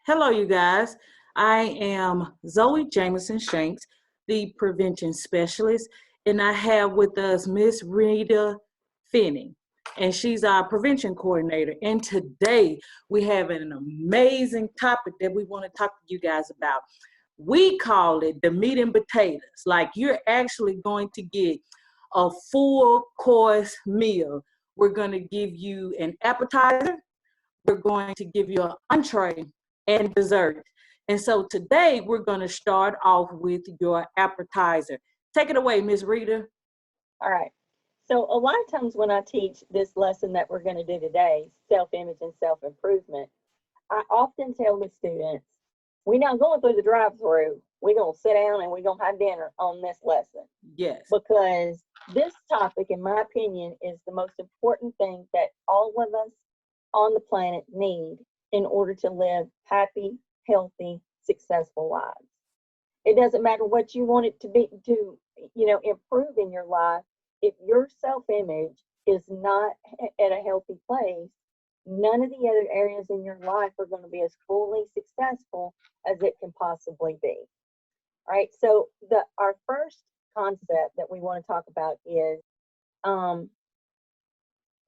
Hello, you guys. I am Zoe Jameson Shanks, the prevention specialist, and I have with us Miss Rita Finney, and she's our prevention coordinator. And today we have an amazing topic that we want to talk to you guys about. We call it the meat and potatoes. Like you're actually going to get a full course meal. We're going to give you an appetizer, we're going to give you an entree and dessert. And so today we're going to start off with your appetizer. Take it away, Miss Rita. All right. So a lot of times when I teach this lesson that we're going to do today, self-image and self-improvement, I often tell the students, we're not going through the drive-through. We're going to sit down and we're going to have dinner on this lesson. Yes. Because this topic, in my opinion, is the most important thing that all of us on the planet need in order to live happy, healthy, successful lives. It doesn't matter what you want it to be to, improve in your life. If your self-image is not at a healthy place, none of the other areas in your life are going to be as fully successful as it can possibly be. All right. So our first concept that we want to talk about is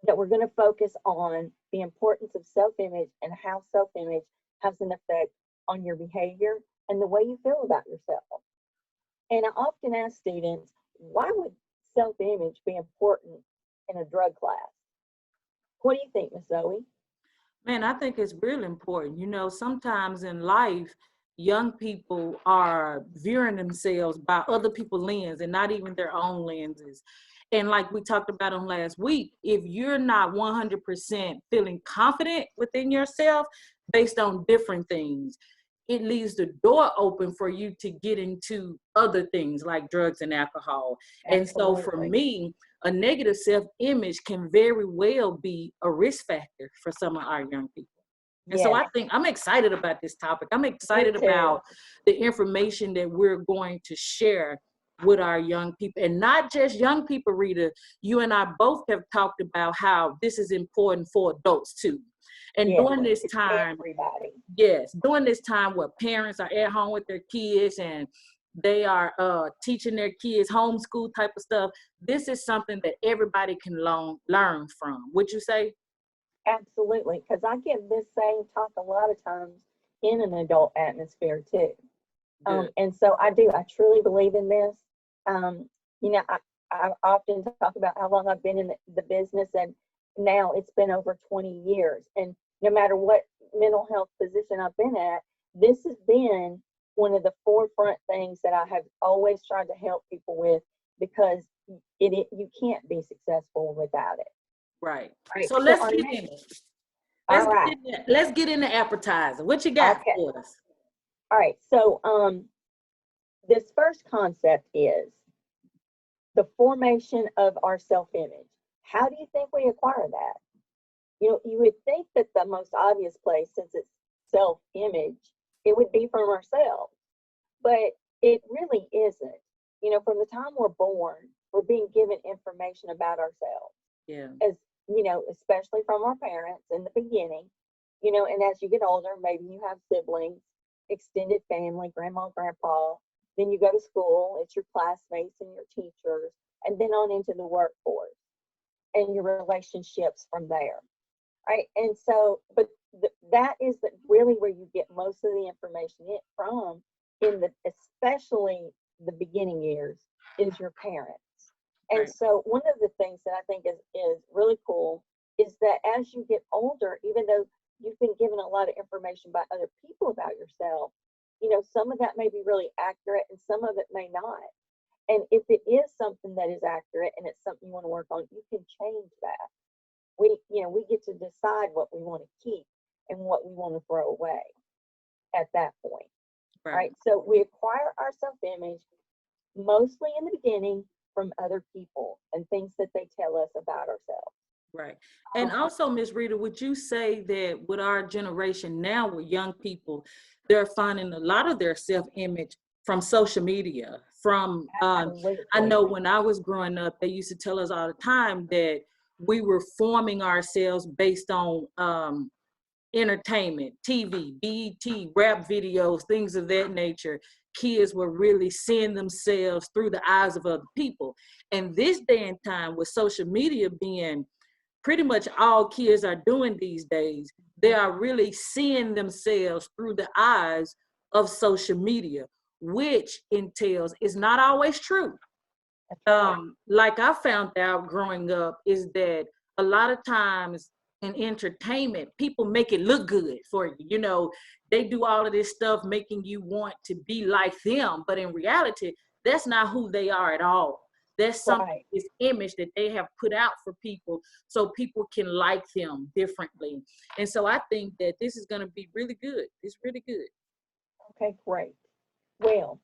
that we're going to focus on the importance of self-image and how self-image has an effect on your behavior and the way you feel about yourself. And I often ask students, why would self-image be important in a drug class? What do you think, Miss Zoe? Man, I think it's really important. You know, sometimes in life, young people are viewing themselves by other people's lens and not even their own lenses. And like we talked about on last week, if you're not 100% feeling confident within yourself based on different things, it leaves the door open for you to get into other things like drugs and alcohol. And so for Absolutely. me, a negative self-image can very well be a risk factor for some of our young people. And so I Yes, think I'm excited about this topic. I'm me excited too. about the information that we're going to share with our young people, and not just young people. Rita, you and I both have talked about how this is important for adults too. And Yes, during this it's time, everybody. yes, during this time where parents are at home with their kids and they are teaching their kids homeschool type of stuff, this is something that everybody can learn from. Would you say? Absolutely, because I give this same talk a lot of times in an adult atmosphere too. Good. And so I do, I truly believe in this. Um, I often talk about how long I've been in the business, and now it's been over 20 years. And no matter what mental health position I've been at, this has been one of the forefront things that I have always tried to help people with because you can't be successful without it. Right. Right. So So let's our get next, in it. all right. Let's get in the appetizer. What you got Okay. for us? All right. So this first concept is the formation of our self-image. How do you think we acquire that? You would think that the most obvious place, since it's self-image, it would be from ourselves, but it really isn't. From the time we're born, we're being given information about ourselves, Yeah. as especially from our parents in the beginning. And as you get older, maybe you have siblings, extended family, grandma, grandpa. Then you go to school, it's your classmates and your teachers, and then on into the workforce and your relationships from there. Right. And so, but that is really where you get most of the information from especially the beginning years, is your parents. And Right. so one of the things that I think is really cool is that as you get older, even though you've been given a lot of information by other people about yourself, some of that may be really accurate and some of it may not. And if it is something that is accurate and it's something you want to work on, you can change that. We get to decide what we want to keep and what we want to throw away at that point. Right. Right. So we acquire our self-image mostly in the beginning from other people and things that they tell us about ourselves. Right. And also, Miss Rita, would you say that with our generation now, with young people, they're finding a lot of their self-image from social media? I Absolutely. know when I was growing up, they used to tell us all the time that we were forming ourselves based on entertainment, TV, BET, rap videos, things of that nature, kids were really seeing themselves through the eyes of other people. And this day and time, with social media being pretty much all kids are doing these days, they are really seeing themselves through the eyes of social media, which entails is not always true. That's right. Like I found out growing up is that a lot of times in entertainment, people make it look good for you. You know, they do all of this stuff making you want to be like them, but in reality, that's not who they are at all. That's something, Right. this image that they have put out for people so people can like them differently. And so I think that this is going to be really good. It's really good. Okay, great. Well,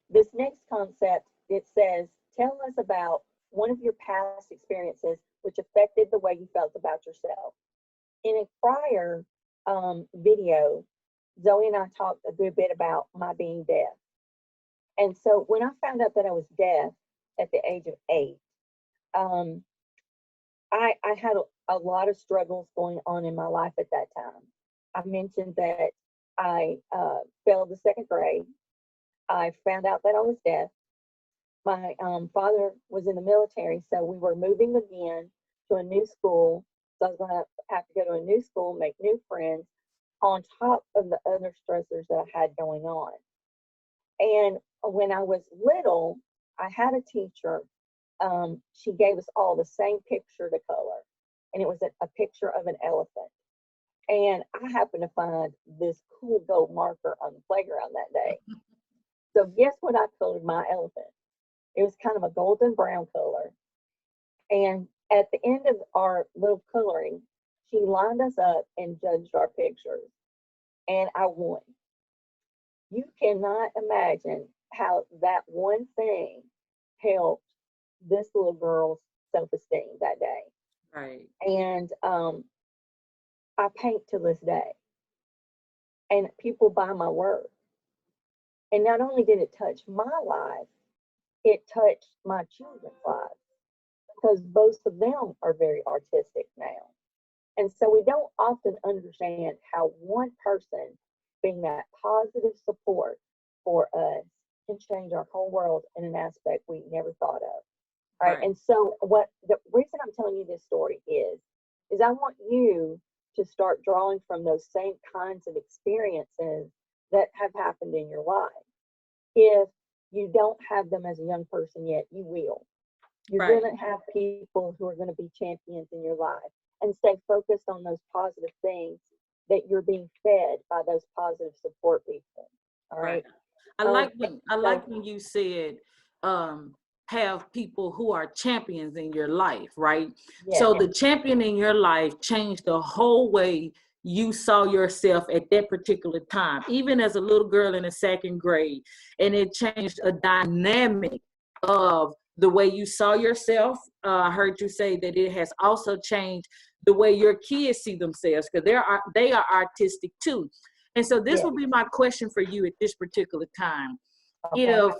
this next concept, it says, tell us about one of your past experiences which affected the way you felt about yourself. In a prior video, Zoe and I talked a good bit about my being deaf. And so when I found out that I was deaf at the age of 8, um, I had a lot of struggles going on in my life at that time. I mentioned that I failed the second grade. I found out that I was deaf. My father was in the military, so we were moving again to a new school. So I was going to have to go to a new school, make new friends, on top of the other stressors that I had going on. And when I was little, I had a teacher. She gave us all the same picture to color, and it was a picture of an elephant. And I happened to find this cool gold marker on the playground that day. So guess what I colored my elephant? It was kind of a golden brown color. And at the end of our little coloring, she lined us up and judged our pictures. And I won. You cannot imagine how that one thing helped this little girl's self-esteem that day. Right. And I paint to this day, and people buy my work. And not only did it touch my life, it touched my children's lives because both of them are very artistic now. And so we don't often understand how one person being that positive support for us can change our whole world in an aspect we never thought of. Right. Right. And so what the reason I'm telling you this story is I want you to start drawing from those same kinds of experiences that have happened in your life. If you don't have them as a young person yet, you will. You're Right. going to have people who are going to be champions in your life, and stay focused on those positive things that you're being fed by those positive support people. All Right. right. I Um, like when I so like when you said have people who are champions in your life, right? yes, So the champion in your life changed the whole way you saw yourself at that particular time, even as a little girl in the second grade. And it changed a dynamic of the way you saw yourself. I heard you say that it has also changed the way your kids see themselves because they are artistic too. And so this yes. will be my question for you at this particular time. Okay. If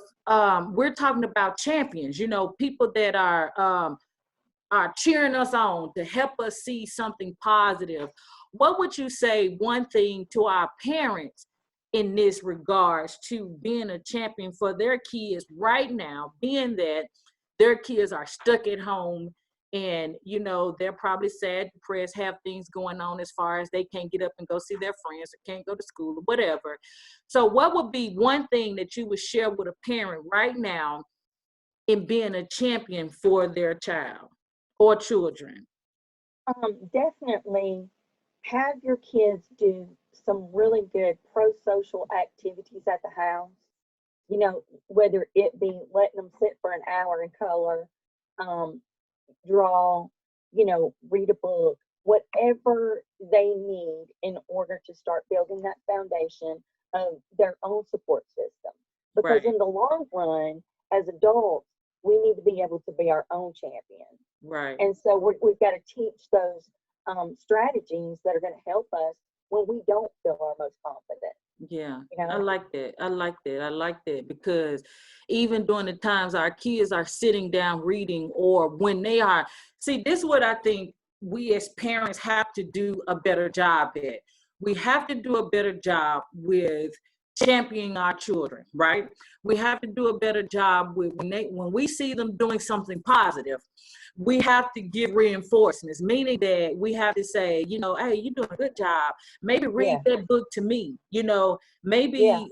we're talking about champions, you know, people that are cheering us on to help us see something positive, what would you say one thing to our parents in this regards to being a champion for their kids right now, being that their kids are stuck at home and you know they're probably sad, depressed, have things going on as far as they can't get up and go see their friends or can't go to school or whatever. So what would be one thing that you would share with a parent right now in being a champion for their child or children? Definitely have your kids do some really good pro-social activities at the house. You know, whether it be letting them sit for an hour and color, um, draw, read a book, whatever they need in order to start building that foundation of their own support system. Because Right, in the long run, as adults, we need to be able to be our own champion. right. And so we've got to teach those strategies that are going to help us when we don't feel our most confident, Yeah, you I know? like that. I like that. I like that because even during the times our kids are sitting down reading or when they are, see, this is what I think we as parents have to do a better job at. we have to do a better job with championing our children, right? We have to do a better job with when we see them doing something positive, we have to give reinforcements, meaning that we have to say, hey, you're doing a good job. Maybe read Yeah. that book to me, Yeah. maybe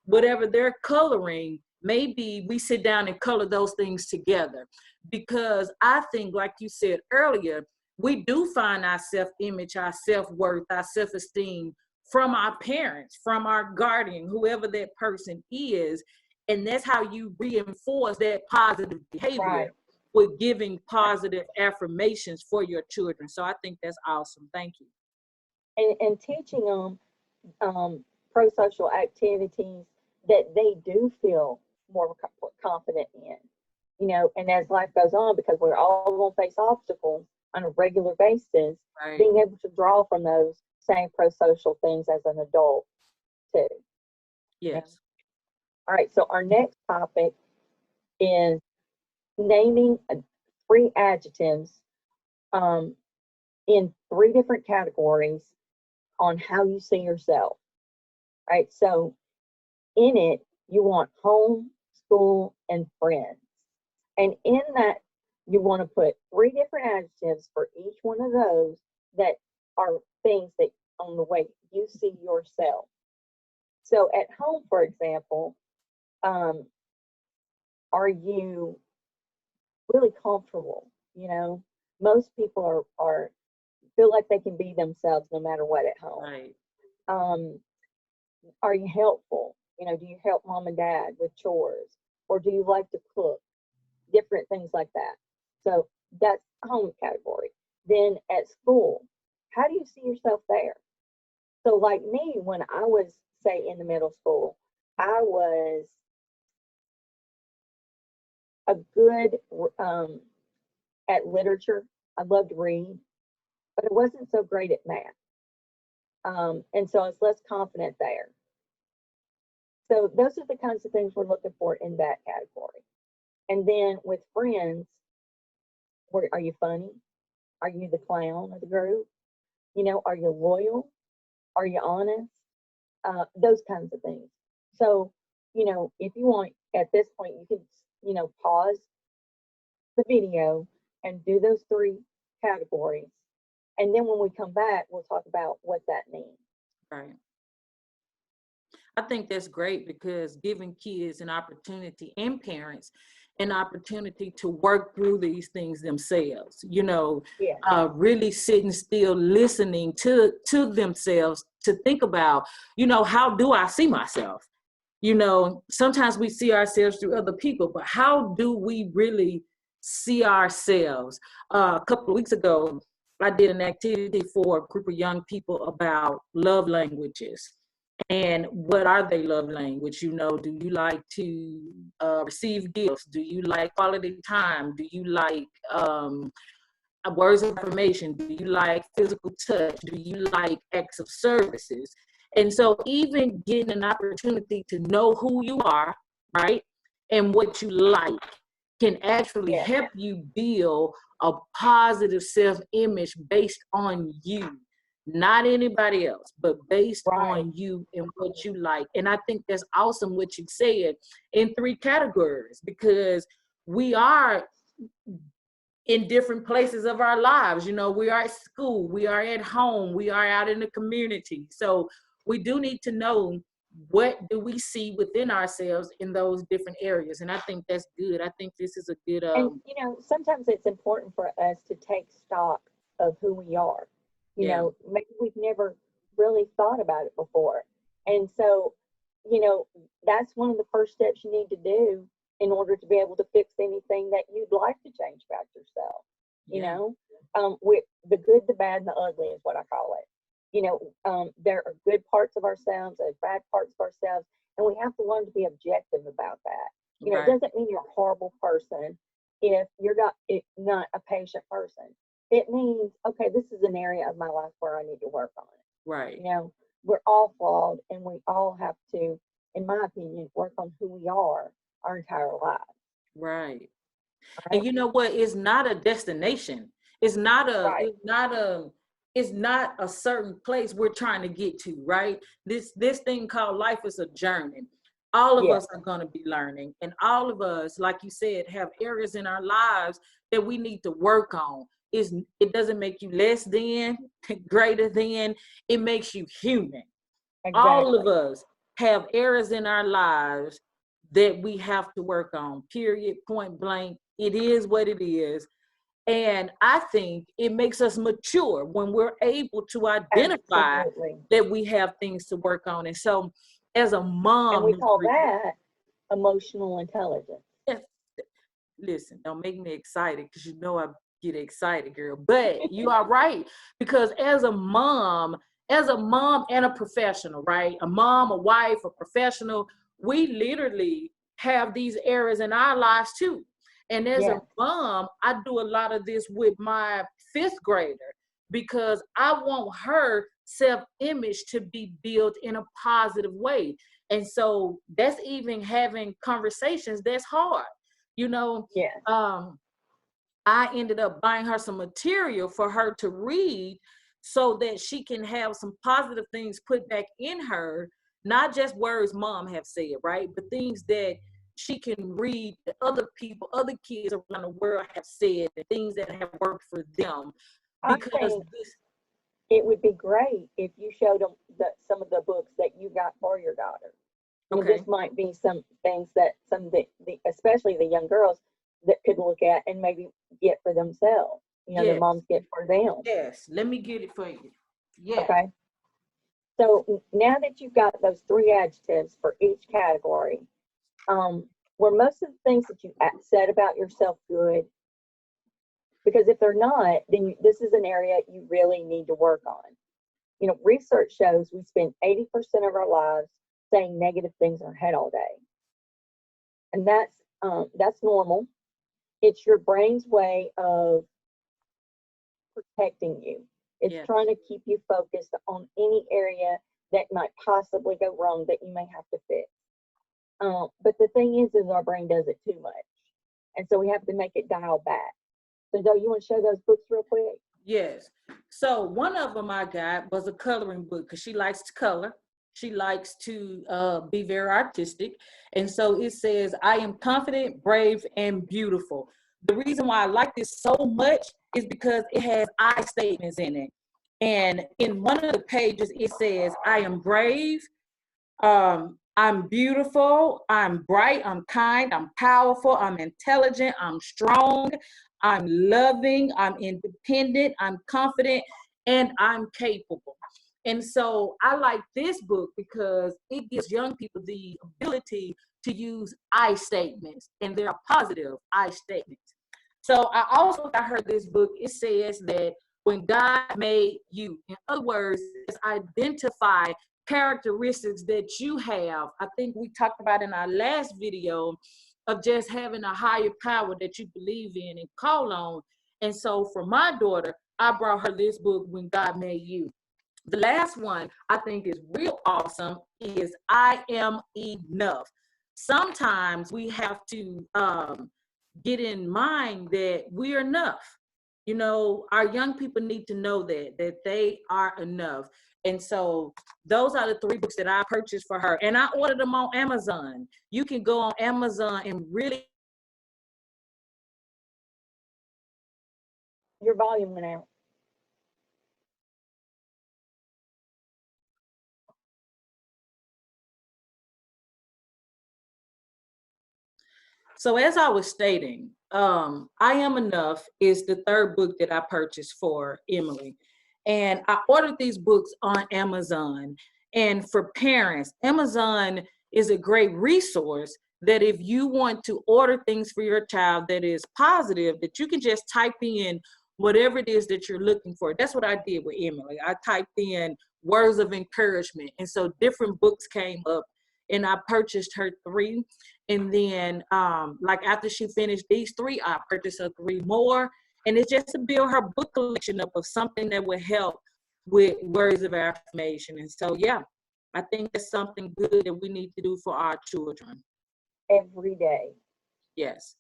whatever they're coloring, maybe we sit down and color those things together. Because I think, like you said earlier, we do find our self-image, our self-worth, our self-esteem from our parents, from our guardian, whoever that person is. And that's how you reinforce that positive behavior Right. with giving Right. positive affirmations for your children. So I think that's awesome. Thank you. And teaching them pro-social activities that they do feel more confident in, and as life goes on, because we're all going to face obstacles on a regular basis, Right. being able to draw from those same pro-social things as an adult too. Yeah. Yes. All right, so our next topic is naming three adjectives um, in three different categories on how you see yourself. Right, so in it, you want home, school, and friends. And in that, you want to put three different adjectives for each one of those that are things that on the way you see yourself. So at home, for example, um, are you really comfortable? Most people are feel like they can be themselves no matter what at home. Right. Um, are you helpful? Do you help mom and dad with chores, or do you like to cook? Different things like that. So that's home category. Then at school, how do you see yourself there? So like me, when I was, say, in the middle school, I was a good at literature. I loved to read, but I wasn't so great at math. And so I was less confident there. So those are the kinds of things we're looking for in that category. And then with friends, are you funny? Are you the clown of the group? Are you loyal? Are you honest? Those kinds of things. So, if you want at this point, you can, pause the video and do those three categories. And then when we come back, we'll talk about what that means. Right. I think that's great because giving kids an opportunity and parents an opportunity to work through these things themselves, Yeah. really sitting still, listening to themselves to think about, how do I see myself? Sometimes we see ourselves through other people, but how do we really see ourselves? A couple of weeks ago, I did an activity for a group of young people about love languages. And what are they love language? Do you like to receive gifts? Do you like quality time? Do you like words of affirmation? Do you like physical touch? Do you like acts of services? And so even getting an opportunity to know who you are, right, and what you like can actually Yeah. help you build a positive self-image based on you, not anybody else, but based Right. on you and what you like. And I think that's awesome what you said in three categories, because we are in different places of our lives. We are at school, we are at home, we are out in the community. So we do need to know, what do we see within ourselves in those different areas. And I think that's good. I think this is a good And, sometimes it's important for us to take stock of who we are. yeah. Maybe we've never really thought about it before. And so, that's one of the first steps you need to do in order to be able to fix anything that you'd like to change about yourself. Yeah. With the good, the bad, and the ugly is what I call it. There are good parts of ourselves, there's bad parts of ourselves, and we have to learn to be objective about that. It Right. doesn't mean you're a horrible person if you're not a patient person. It means, okay, this is an area of my life where I need to work on it. Right. We're all flawed, and we all have to, in my opinion, work on who we are our entire lives. Right. Right. And you know what? It's not a destination. It's not a, Right. it's not a it's not a certain place we're trying to get to, right? This thing called life is a journey. All of Yeah, us are going to be learning, and all of us, like you said, have areas in our lives that we need to work on. It doesn't make you less than, greater than. It makes you human. All of exactly. us have areas in our lives that we have to work on, period, point blank. It is what it is. And I think it makes us mature when we're able to identify Absolutely. that we have things to work on. And so, as a And mom, we Ms. call Rita, that emotional intelligence. yes, listen, don't make me excited because you know I get excited, girl. But you are right, because as a mom and a professional, right? A mom, a wife, a professional, we literally have these areas in our lives too. And as a Yes. mom, I do a lot of this with my fifth grader because I want her self-image to be built in a positive way. And so that's even having conversations that's hard. You know, Yes. um, I ended up buying her some material for her to read so that she can have some positive things put back in her, not just words mom have said, right? But things that she can read that other people, other kids around the world have said, and things that have worked for them. I Because think this, it would be great if you showed them some of the books that you got for your daughter. This okay, might be some things that some of especially the young girls, that could look at and maybe get for themselves. Their yes, moms get for them. yes, let me get it for you. Yes, Okay. So now that you've got those three adjectives for each category, um, were most of the things that you said about yourself good? Because if they're not, then this is an area you really need to work on. Research shows we spend 80% of our lives saying negative things in our head all day, and that's normal. It's your brain's way of protecting you. It's yes. trying to keep you focused on any area that might possibly go wrong that you may have to fix. But the thing is our brain does it too much, and so we have to make it dial back. So, Joe, you want to show those books real quick? Yes. So one of them I got was a coloring book because she likes to color. She likes to be very artistic. And so it says, I am confident, brave, and beautiful. The reason why I like this so much is because it has I statements in it. And in one of the pages, it says, I am brave, I'm beautiful, I'm bright, I'm kind, I'm powerful, I'm intelligent, I'm strong, I'm loving, I'm independent, I'm confident, and I'm capable. And so I like this book because it gives young people the ability to use I statements, and they're positive I statements. So I also got her this book. It says that when God made you, in other words, identify characteristics that you have. I think we talked about in our last video of just having a higher power that you believe in and call on. And so for my daughter, I brought her this book, When God Made You. The last one I think is real awesome is I Am Enough. Sometimes we have to get in mind that we're enough. Our young people need to know that they are enough. And so those are the three books that I purchased for her. And I ordered them on Amazon. You can go on Amazon and really. Your volume went out. So as I was stating, I Am Enough is the third book that I purchased for Emily. And I ordered these books on Amazon. And for parents, Amazon is a great resource that if you want to order things for your child that is positive, that you can just type in whatever it is that you're looking for. That's what I did with Emily. I typed in words of encouragement. And so different books came up and I purchased her three. And then like after she finished these three, I purchased her three more. And it's just to build her book collection up of something that would help with words of affirmation. And so, yeah, I think that's something good that we need to do for our children. Every day. Yes.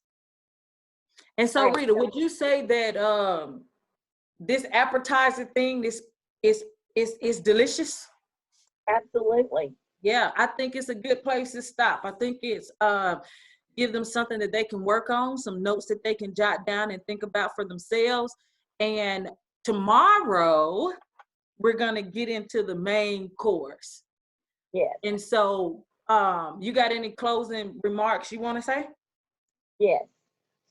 And All so, right. Rita, So, would you say that this appetizer thing, this is delicious. Absolutely. Yeah, I think it's a good place to stop. I think it's give them something that they can work on, some notes that they can jot down and think about for themselves. And tomorrow we're gonna get into the main course. Yes. And so, you got any closing remarks you want to say? Yes.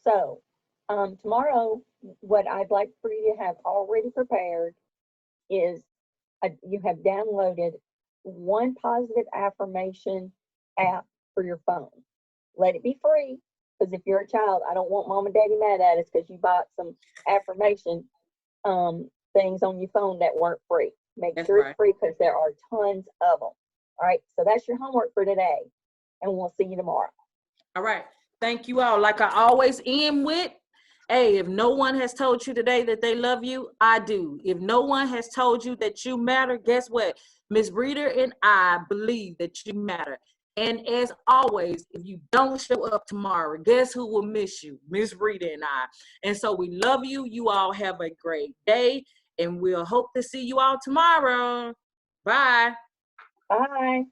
So, tomorrow, what I'd like for you to have already prepared is you have downloaded one positive affirmation app for your phone. Let it be free, because if you're a child, I don't want mom and daddy mad at us because you bought some affirmation things on your phone that weren't free. Make That's sure right. it's free because there are tons of them. All right, so that's your homework for today, and we'll see you tomorrow. All right. Thank you all. Like I always end with, hey, if no one has told you today that they love you, I do. If no one has told you that you matter, guess what? Miss Reader and I believe that you matter. And as always, if you don't show up tomorrow, guess who will miss you? Miss Reader and I. And so we love you. You all have a great day, and we'll hope to see you all tomorrow. Bye. Bye.